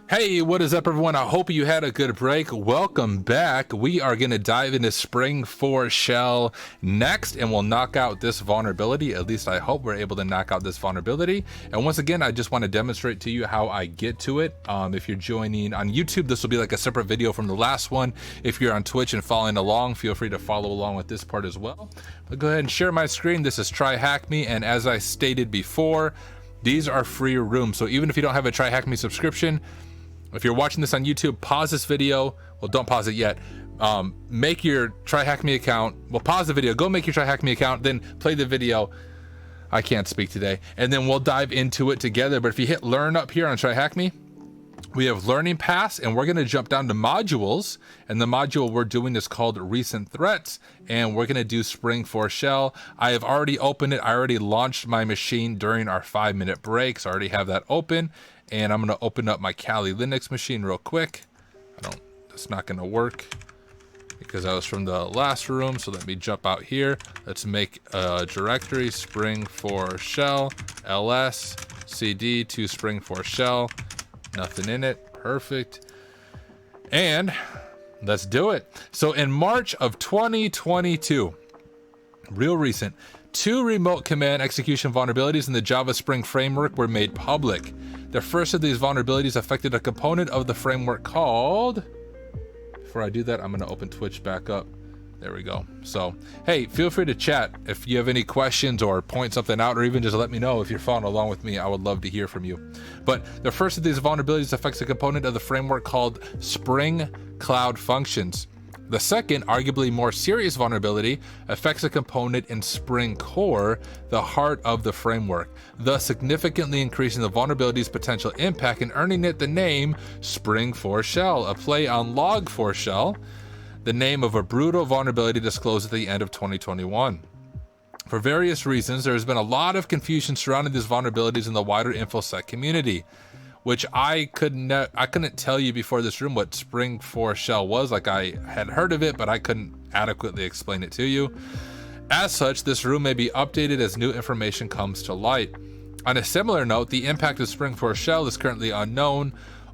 Hey, what is up, everyone? I hope you had a good break. Welcome back. We are going to dive into Spring4Shell next, and we'll knock out this vulnerability. At least I hope we're able to knock out this vulnerability. And once again, I just want to demonstrate to you how I get to it. If you're joining on YouTube, this will be like a separate video from the last one. If you're on Twitch and following along, feel free to follow along with this part as well. But go ahead and share my screen. This is TryHackMe, and as I stated before, these are free rooms. So even if you don't have a TryHackMe subscription, if you're watching this on YouTube, pause this video. Well, don't pause it yet. Make your TryHackMe account. Well, pause the video, go make your TryHackMe account, then play the video. I can't speak today. And then we'll dive into it together. But if you hit learn up here on TryHackMe, we have learning paths, and we're going to jump down to modules. And the module we're doing is called recent threats, and we're going to do Spring4Shell. I have already opened it. I already launched my machine during our 5-minute break, so I already have that open. And I'm going to open up my Kali Linux machine real quick. It's not going to work because I was from the last room. So let me jump out here. Let's make a directory, Spring4Shell, ls, cd to Spring4Shell. Nothing in it. Perfect. And let's do it. So in March of 2022, real recent, 2 remote command execution vulnerabilities in the Java Spring framework were made public. The first of these vulnerabilities affected a component of the framework called... Before I do that, I'm going to open Twitch back up. There we go. So, hey, feel free to chat if you have any questions or point something out, or even just let me know if you're following along with me. I would love to hear from you. But the first of these vulnerabilities affects a component of the framework called Spring Cloud Functions. The second, arguably more serious vulnerability, affects a component in Spring Core, the heart of the framework, thus significantly increasing the vulnerability's potential impact and earning it the name Spring4Shell, a play on Log4Shell, the name of a brutal vulnerability disclosed at the end of 2021. For various reasons, there has been a lot of confusion surrounding these vulnerabilities in the wider InfoSec community, which I couldn't tell you before this room what Spring4Shell was. Like, I had heard of it, but I couldn't adequately explain it to you. As such, this room may be updated as new information comes to light. On a similar note, the impact of Spring4Shell is currently unknown.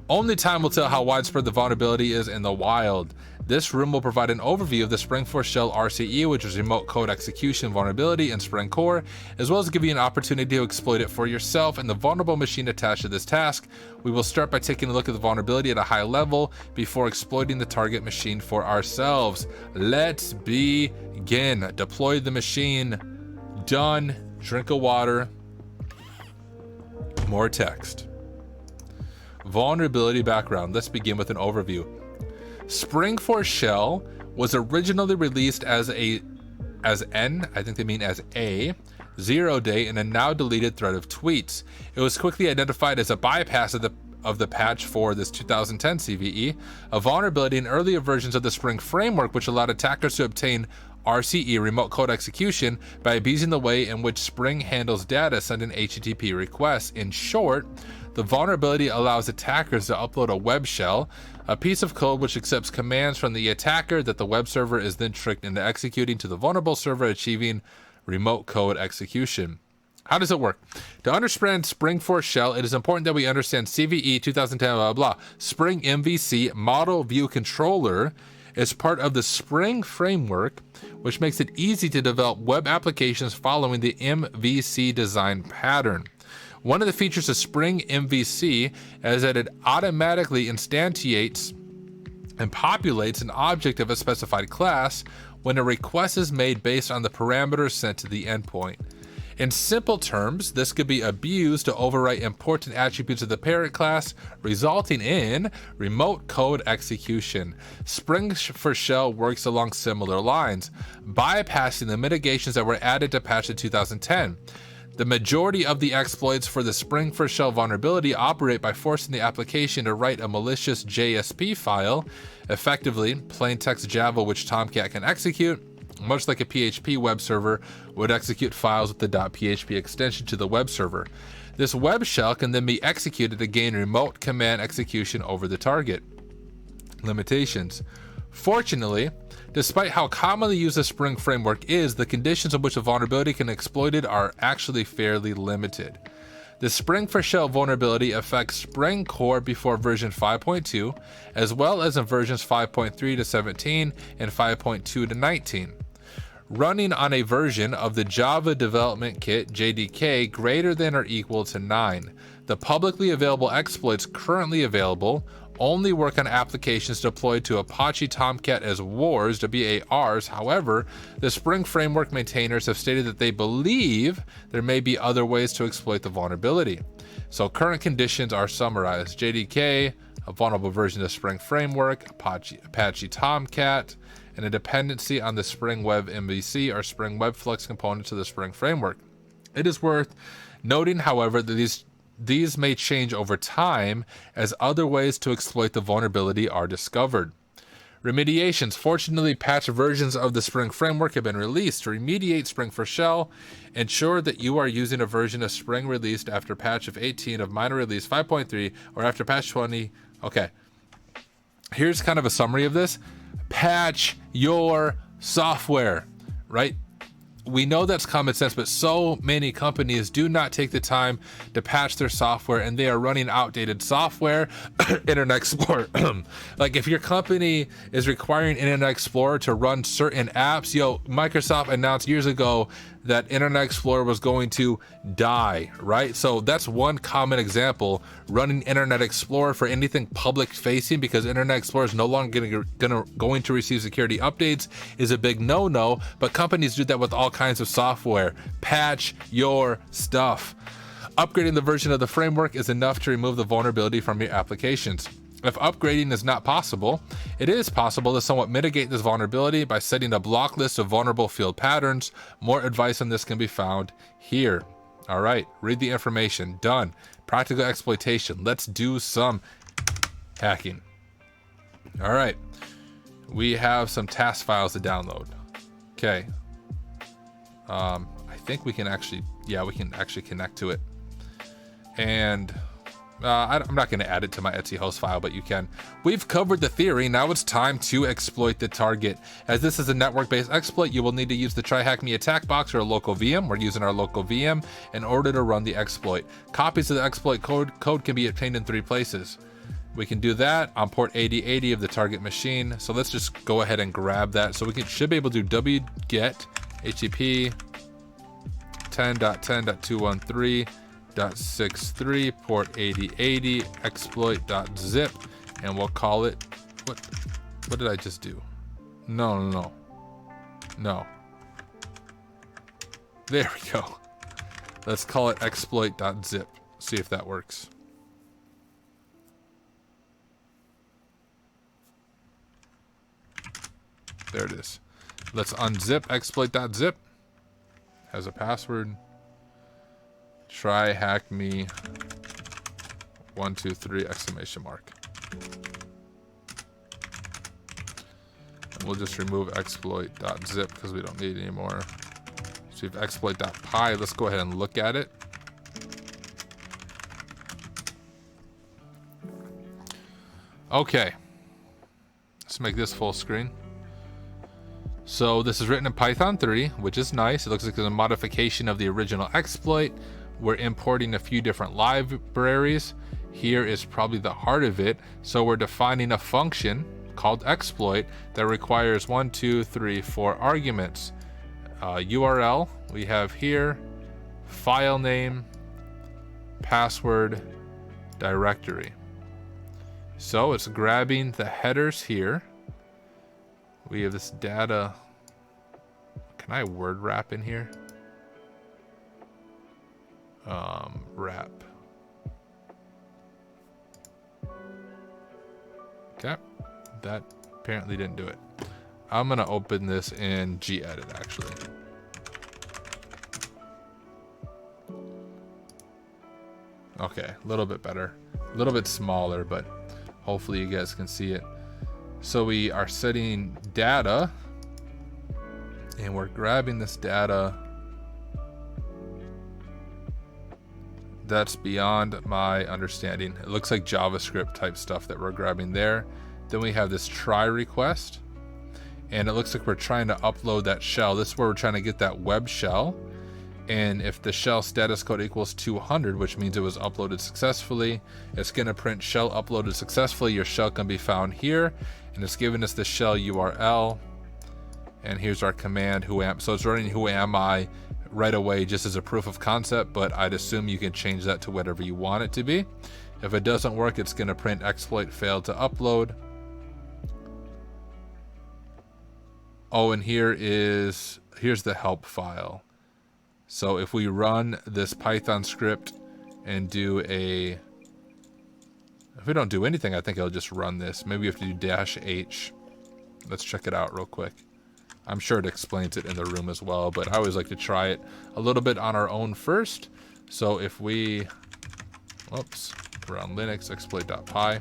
Only time will tell how widespread the vulnerability is in the wild. This room will provide an overview of the Spring4Shell RCE, which is remote code execution vulnerability in Spring Core, as well as give you an opportunity to exploit it for yourself and the vulnerable machine attached to this task. We will start by taking a look at the vulnerability at a high level before exploiting the target machine for ourselves. Let's begin. Deploy the machine. Done. Drink of water. More text. Vulnerability background. Let's begin with an overview. Spring4Shell was originally released as N, I think they mean as A, 0-day in a now deleted thread of tweets. It was quickly identified as a bypass of the patch for this 2010 CVE, a vulnerability in earlier versions of the Spring framework which allowed attackers to obtain RCE, remote code execution, by abusing the way in which Spring handles data sent in HTTP requests. In short, the vulnerability allows attackers to upload a web shell, a piece of code which accepts commands from the attacker that the web server is then tricked into executing to the vulnerable server, achieving remote code execution. How does it work? To understand Spring4Shell, it is important that we understand CVE 2010 blah blah. Spring MVC model view controller is part of the Spring framework, which makes it easy to develop web applications following the MVC design pattern. One of the features of Spring MVC is that it automatically instantiates and populates an object of a specified class when a request is made based on the parameters sent to the endpoint. In simple terms, this could be abused to overwrite important attributes of the parent class, resulting in remote code execution. Spring4Shell works along similar lines, bypassing the mitigations that were added to patch in 2010. The majority of the exploits for the Spring4Shell vulnerability operate by forcing the application to write a malicious JSP file, effectively plain text Java which Tomcat can execute, much like a PHP web server would execute files with the .php extension to the web server. This web shell can then be executed to gain remote command execution over the target. Limitations. Fortunately, despite how commonly used the Spring framework is, the conditions in which a vulnerability can be exploited are actually fairly limited. The Spring4Shell vulnerability affects Spring Core before version 5.2, as well as in versions 5.3 to 17 and 5.2 to 19. Running on a version of the Java Development Kit JDK greater than or equal to 9. The publicly available exploits currently available only work on applications deployed to Apache Tomcat as WARs, W-A-Rs. However, the Spring framework maintainers have stated that they believe there may be other ways to exploit the vulnerability. So current conditions are summarized. JDK, a vulnerable version of Spring framework, Apache Tomcat, and a dependency on the Spring Web MVC or Spring Web Flux components of the Spring framework. It is worth noting, however, that these may change over time as other ways to exploit the vulnerability are discovered. Remediations. Fortunately, patch versions of the Spring framework have been released to remediate Spring4Shell. Ensure that you are using a version of Spring released after patch of 18 of minor release 5.3 or after patch 20. Okay, here's kind of a summary of this. Patch your software, right? We know that's common sense, but so many companies do not take the time to patch their software, and they are running outdated software. Internet Explorer. Like, if your company is requiring Internet Explorer to run certain apps, Microsoft announced years ago that Internet Explorer was going to die, right? So that's one common example, running Internet Explorer for anything public facing, because Internet Explorer is no longer going to receive security updates, is a big no-no, but companies do that with all kinds of software. Patch your stuff. Upgrading the version of the framework is enough to remove the vulnerability from your applications. If upgrading is not possible, it is possible to somewhat mitigate this vulnerability by setting a block list of vulnerable field patterns. More advice on this can be found here. All right, read the information. Done. Practical exploitation. Let's do some hacking. All right, we have some task files to download. Okay. I think we can actually, we can actually connect to it. And I'm not going to add it to my Etsy host file, but you can. We've covered the theory. Now it's time to exploit the target. As this is a network-based exploit, you will need to use the TryHackMe attack box or a local VM. We're using our local VM in order to run the exploit. Copies of the exploit code can be obtained in 3 places. We can do that on port 8080 of the target machine. So let's just go ahead and grab that. So we should be able to do wget HTTP 10.10.213.63 port 8080 exploit.zip, and we'll call it, what did I just do? No. There we go. Let's call it exploit.zip. See if that works. There it is. Let's unzip exploit.zip. Has a password. TryHackMe 123 exclamation mark. And we'll just remove exploit.zip because we don't need it anymore. So we have exploit.py. Let's go ahead and look at it. Okay. Let's make this full screen. So this is written in Python 3, which is nice. It looks like it's a modification of the original exploit. We're importing a few different libraries. Here is probably the heart of it. So we're defining a function called exploit that requires 1, 2, 3, 4 arguments. URL we have here, file name, password, directory. So it's grabbing the headers here. We have this data. Can I word wrap in here? Wrap. Okay, that apparently didn't do it. I'm gonna open this in gedit actually. Okay, a little bit better, a little bit smaller, but hopefully you guys can see it. So we are setting data, and we're grabbing this data. That's beyond my understanding. It looks like JavaScript type stuff that we're grabbing there. Then we have this try request, and it looks like we're trying to upload that shell. This is where we're trying to get that web shell. And if the shell status code equals 200, which means it was uploaded successfully, it's going to print shell uploaded successfully. Your shell can be found here, and it's giving us the shell URL. And here's our command, so it's running who am I right away just as a proof of concept, but I'd assume you can change that to whatever you want it to be. If it doesn't work, it's going to print exploit failed to upload. Oh, and here's the help file. So if we run this Python script and if we don't do anything, I think it'll just run this. Maybe we have to do -H. Let's check it out real quick. I'm sure it explains it in the room as well, but I always like to try it a little bit on our own first. So if we, run Linux exploit.py.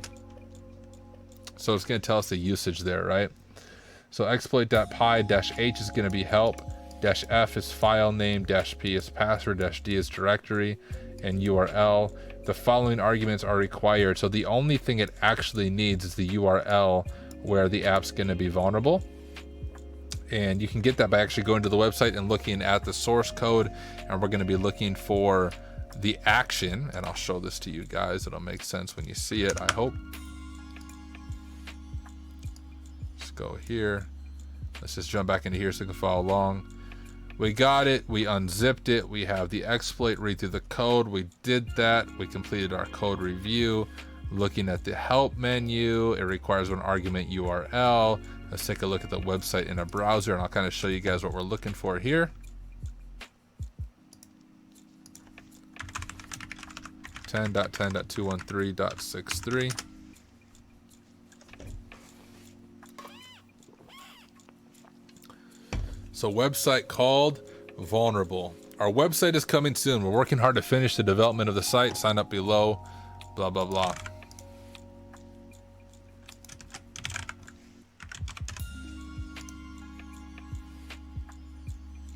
So it's going to tell us the usage there, right? So exploit.py -H is going to be help, -F is file name, -P is password, -D is directory, and URL. The following arguments are required. So the only thing it actually needs is the URL where the app's going to be vulnerable. And you can get that by actually going to the website and looking at the source code. And we're going to be looking for the action. And I'll show this to you guys. It'll make sense when you see it, I hope. Let's go here. Let's just jump back into here so you can follow along. We got it. We unzipped it. We have the exploit, read through the code. We did that. We completed our code review. Looking at the help menu, it requires an argument URL. Let's take a look at the website in a browser, and I'll kind of show you guys what we're looking for here. 10.10.213.63. So website called vulnerable. Our website is coming soon. We're working hard to finish the development of the site. Sign up below, blah, blah, blah.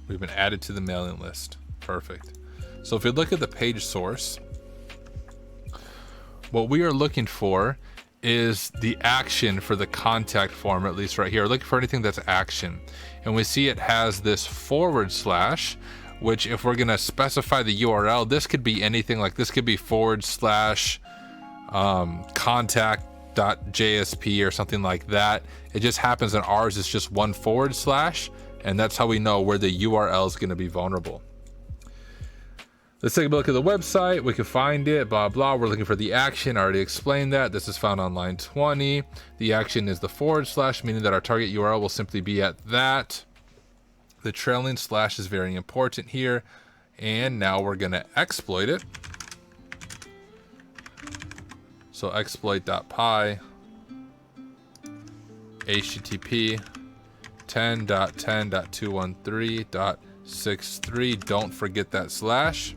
We've been added to the mailing list. Perfect. So if you look at the page source, what we are looking for is the action for the contact form, at least right here. We're looking for anything that's action. And we see it has this /, which if we're gonna specify the URL, this could be anything. Like this could be / contact.jsp or something like that. It just happens that ours is just one /, and that's how we know where the URL is gonna be vulnerable. Let's take a look at the website. We can find it, blah, blah. We're looking for the action. I already explained that. This is found on line 20. The action is the /, meaning that our target URL will simply be at that. The trailing slash is very important here. And now we're going to exploit it. So exploit.py, HTTP 10.10.213.63. Don't forget that slash.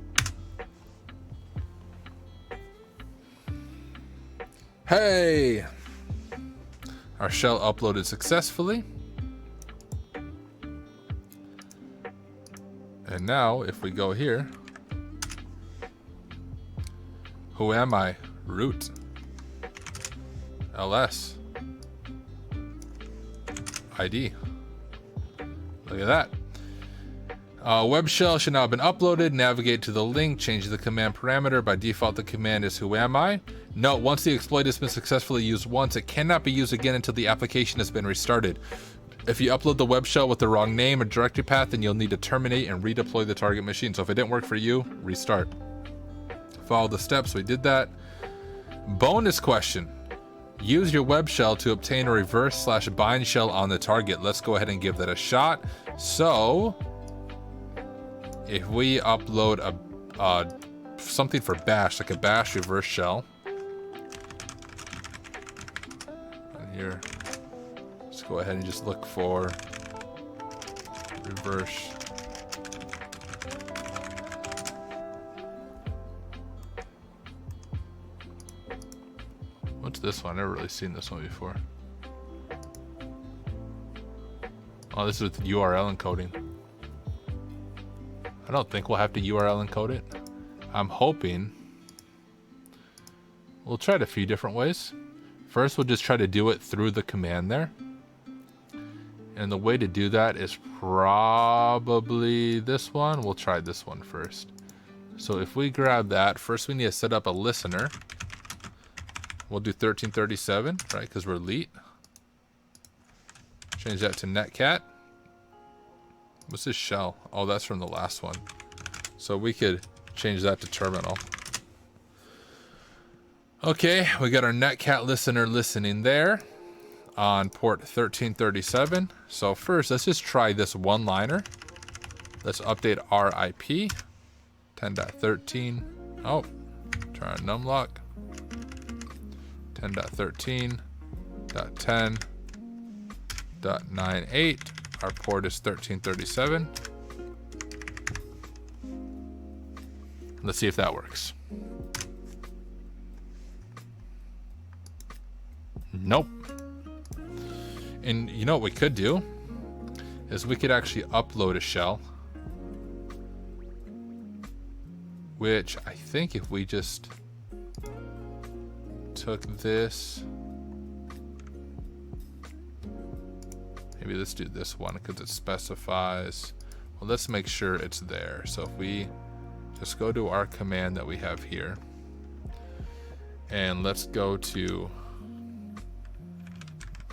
Hey! Our shell uploaded successfully. And now, if we go here, who am I? Root. ls. ID. Look at that. Web shell should now have been uploaded. Navigate to the link. Change the command parameter. By default, the command is who am I. Note, once the exploit has been successfully used once, it cannot be used again until the application has been restarted. If you upload the web shell with the wrong name or directory path, then you'll need to terminate and redeploy the target machine. So if it didn't work for you, restart. Follow the steps. We did that. Bonus question. Use your web shell to obtain a reverse/bind shell on the target. Let's go ahead and give that a shot. So if we upload something for bash, like a bash reverse shell, and here, let's go ahead and just look for reverse. What's this one? I've never really seen this one before. Oh, this is with URL encoding. I don't think we'll have to URL encode it. I'm hoping. We'll try it a few different ways. First, we'll just try to do it through the command there. And the way to do that is probably this one. We'll try this one first. So if we grab that, first we need to set up a listener. We'll do 1337, right? Because we're elite. Change that to netcat. What's this shell? Oh, that's from the last one. So we could change that to terminal. Okay, we got our netcat listener listening there on port 1337. So first, let's just try this one-liner. Let's update our IP. 10.13. Oh, turn on numlock. 10.13.10.98. Our port is 1337. Let's see if that works. Nope. And you know what we could do is we could actually upload a shell, which I think if we just took this, maybe let's do this one because it specifies, well, let's make sure it's there. So if we just go to our command that we have here, and let's go to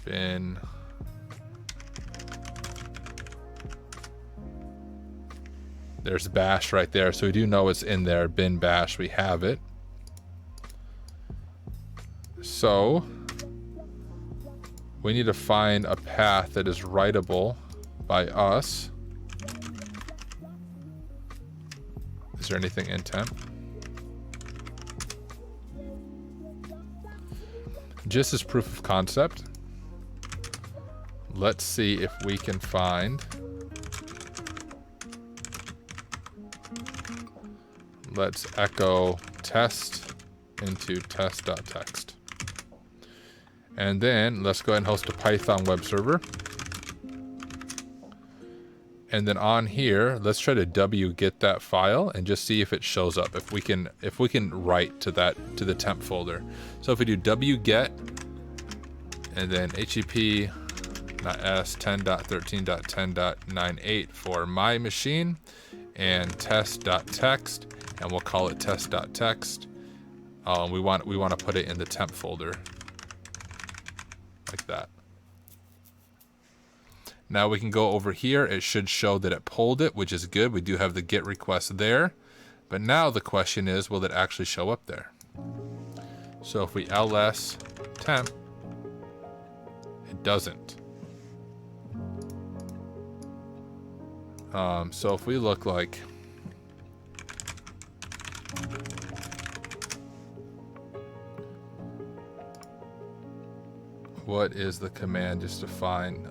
bin there's bash right there, so we do know it's in there. Bin bash, we have it. So we need to find a path that is writable by us. Is there anything in temp? Just as proof of concept, let's see if we can find, let's echo test into test.txt. And then let's go ahead and host a Python web server. And then on here, let's try to wget that file and just see if it shows up. If we can write to that, to the temp folder. So if we do wget and then hep.s 10.13.10.98 for my machine and test.txt, and we'll call it test.txt. We want to put it in the temp folder like that. Now we can go over here. It should show that it pulled it, which is good. We do have the GET request there. But now the question is, will it actually show up there? So if we ls temp, it doesn't. So if we look like, what is the command just to find,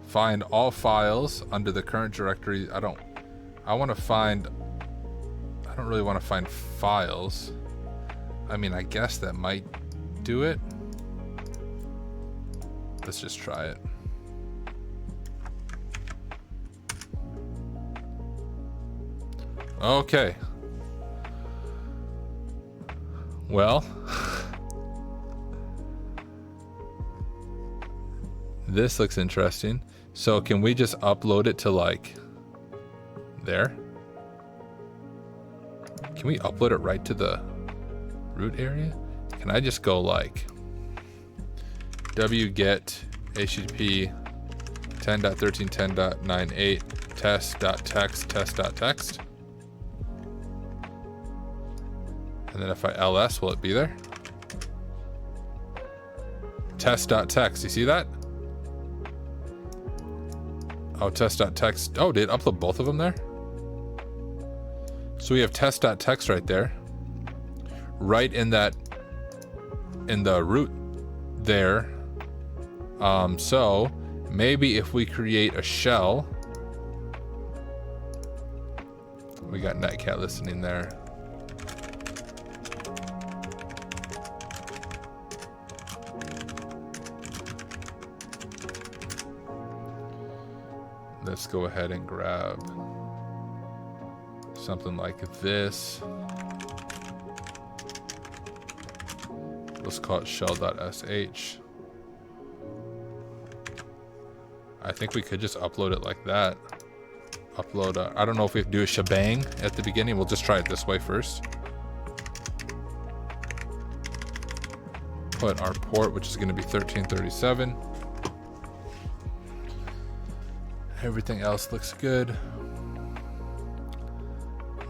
find all files under the current directory. I don't really want to find files. I mean, I guess that might do it. Let's just try it. Okay. Well, this looks interesting. So can we just upload it to like there? Can we upload it right to the root area? Can I just go like wget http 10.13.10.98 test.txt. And then if I ls, will it be there? Test.txt, you see that? Oh, test.txt. Oh, did it upload both of them there? So we have test.txt right there. Right in that, in the root there. So maybe if we create a shell, we got netcat listening there. Let's go ahead and grab something like this. Let's call it shell.sh. I think we could just upload it like that. Upload, I don't know if we have to do a shebang at the beginning. We'll just try it this way first. Put our port, which is going to be 1337. Everything else looks good.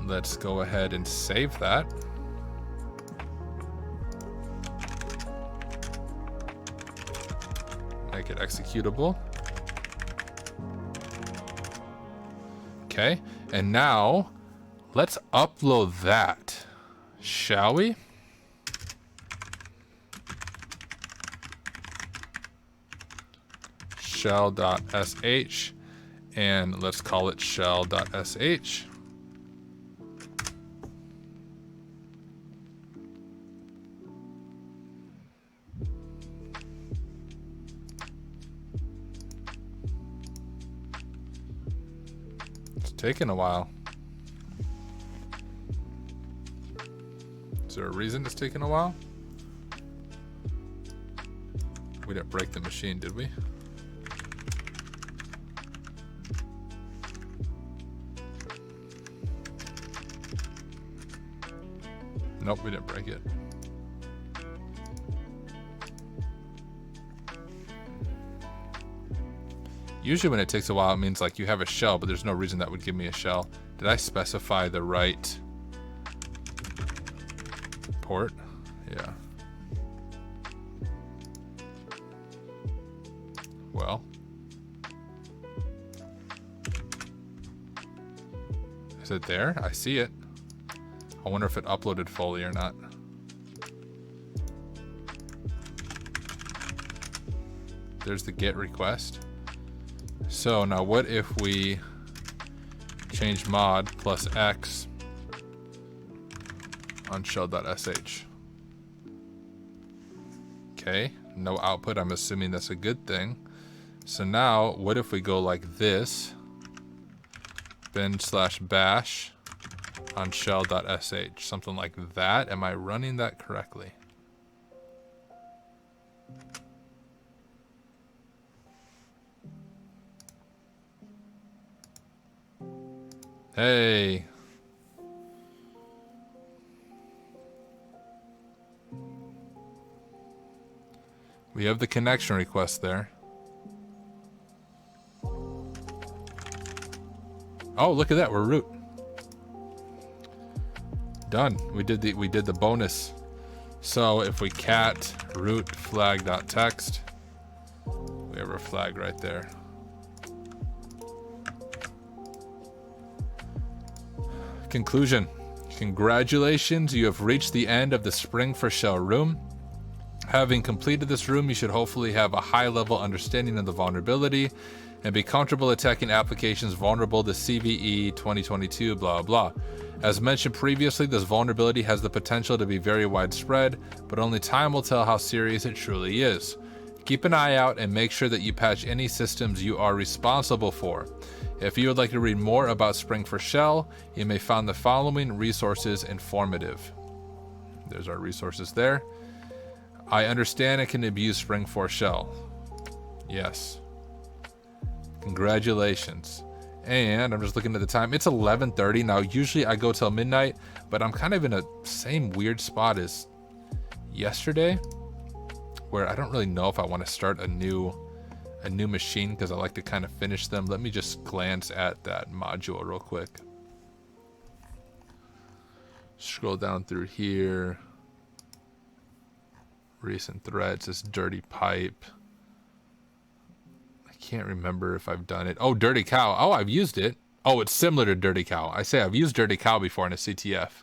Let's go ahead and save that. Make it executable. Okay, and now let's upload that, shall we? Shell.sh, and let's call it shell.sh. Taking a while. Is there a reason it's taking a while? We didn't break the machine, did we? Nope, we didn't break it. Usually when it takes a while, it means like you have a shell, but there's no reason that would give me a shell. Did I specify the right port? Yeah. Well. Is it there? I see it. I wonder if it uploaded fully or not. There's the GET request. So now what if we change mod plus X on shell.sh? Okay, no output. I'm assuming that's a good thing. So now what if we go like this, bin/bash on shell.sh, something like that? Am I running that correctly? Hey. We have the connection request there. Oh, look at that, we're root. Done. We did the bonus. So if we cat root flag.text, we have our flag right there. Conclusion. Congratulations, you have reached the end of the Spring4Shell room. Having completed this room, you should hopefully have a high-level understanding of the vulnerability and be comfortable attacking applications vulnerable to CVE 2022, blah, blah. As mentioned previously, this vulnerability has the potential to be very widespread, but only time will tell how serious it truly is. Keep an eye out and make sure that you patch any systems you are responsible for. If you would like to read more about Spring4Shell, you may find the following resources informative. There's our resources there. I understand and can abuse Spring4Shell. Yes. Congratulations. And I'm just looking at the time. It's 11:30 now. Usually I go till midnight, but I'm kind of in a same weird spot as yesterday, where I don't really know if I want to start a new machine because I like to kind of finish them. Let me just glance at that module real quick. Scroll down through here. Recent threads, this dirty pipe. I can't remember if I've done it. Oh, dirty cow. Oh, I've used it. Oh, it's similar to dirty cow. I say I've used dirty cow before in a CTF.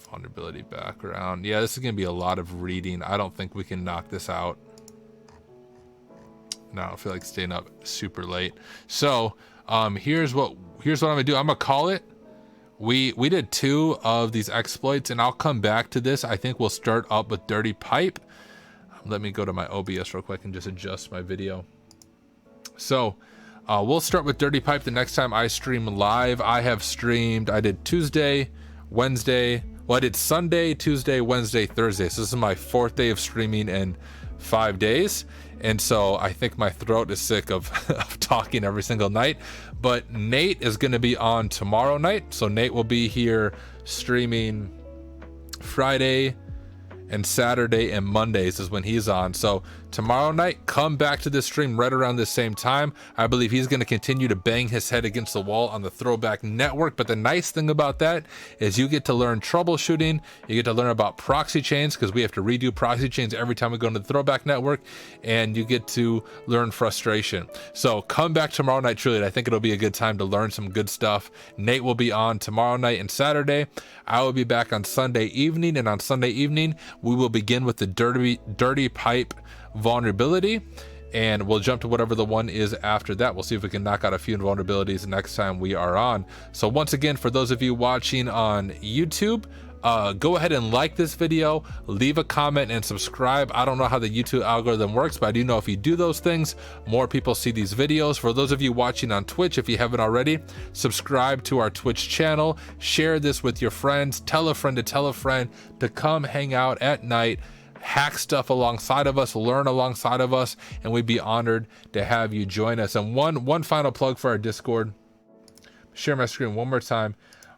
Vulnerability background. Yeah, this is going to be a lot of reading. I don't think we can knock this out. No, I don't feel like staying up super late. So, here's what I'm going to do. I'm going to call it. We did 2 of these exploits, and I'll come back to this. I think we'll start up with dirty pipe. Let me go to my OBS real quick and just adjust my video. So, we'll start with dirty pipe the next time I stream live. I did Tuesday, Wednesday. Well, I did Sunday, Tuesday, Wednesday, Thursday. So this is my 4th day of streaming and 5 days. And so I think my throat is sick of, of talking every single night. But Nate is going to be on tomorrow night. So Nate will be here streaming Friday and Saturday and Mondays is when he's on. So tomorrow night, come back to this stream right around the same time. I believe he's going to continue to bang his head against the wall on the Throwback Network. But the nice thing about that is you get to learn troubleshooting. You get to learn about proxy chains, because we have to redo proxy chains every time we go into the Throwback Network, and you get to learn frustration. So come back tomorrow night, truly. I think it'll be a good time to learn some good stuff. Nate will be on tomorrow night and Saturday. I will be back on Sunday evening, and on Sunday evening, we will begin with the dirty pipe vulnerability, and we'll jump to whatever the one is after that. We'll see if we can knock out a few vulnerabilities next time we are on. So once again, for those of you watching on YouTube, go ahead and like this video, leave a comment, and subscribe. I don't know how the YouTube algorithm works, but I do know if you do those things, more people see these videos. For those of you watching on Twitch, if you haven't already, subscribe to our Twitch channel, share this with your friends, tell a friend to come hang out at night, hack stuff alongside of us, learn alongside of us, and we'd be honored to have you join us. And one final plug for our Discord. Share my screen one more time.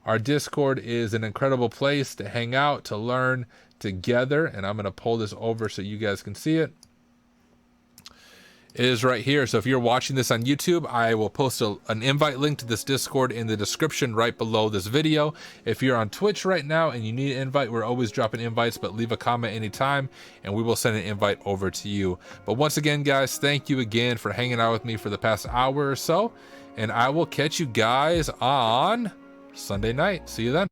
Our Discord is an incredible place to hang out, to learn together, and I'm going to pull this over so you guys can see it. It is right here. So if you're watching this on YouTube, I will post an invite link to this Discord in the description right below this video. If you're on Twitch right now and you need an invite, we're always dropping invites, but leave a comment anytime and we will send an invite over to you. But once again, guys, thank you again for hanging out with me for the past hour or so, and I will catch you guys on Sunday night. See you then.